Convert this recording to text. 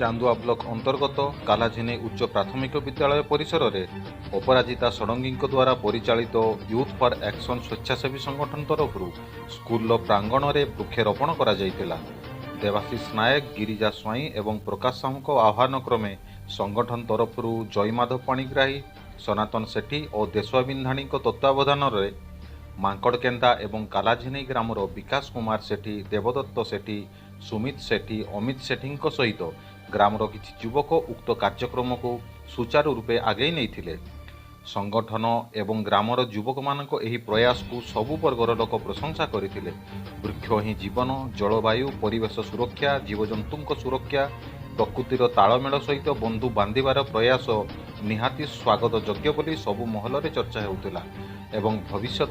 Chandua block अंतर्गत कालाझिनी उच्च प्राथमिक विद्यालय परिसर में अपराजिता षडंगी द्वारा परिचालित यूथ फॉर एक्शन स्वेच्छासेवी संगठन तरफर स्कूल प्रांगण में वृक्षरोपण करा जायतिला। देवाशीष नायक, गिरिजा स्वाई एवं प्रकाश साहू आह्वान क्रमे संगठन तरफर जयमाधव पाणिग्राही, सनातन सेठी और देशवा बिंधाणी तत्वावधान में मांकड़केंदा एवं कालाझिनी ग्रामर विकास कुमार सेठी, देवदत्त सेठी, सुमित सेठी, अमित सेठी सहित ग्रामर किछि युवक उक्त कार्यक्रम को सुचारू रूपे आगे नहीं। संगठन एवं ग्रामर युवक मानक एही प्रयास को सबु वर्गर लोक प्रशंसा करथिले। वृक्ष ही जीवन, जलवायु, परिवेश सुरक्षा, जीवजंतु सुरक्षा, प्रकृतिर तालमेल सहित बंधु बांधिबार प्रयास निहाती स्वागत योग्य बोली सबु महल रे चर्चा हेउतिला एवं भविष्यत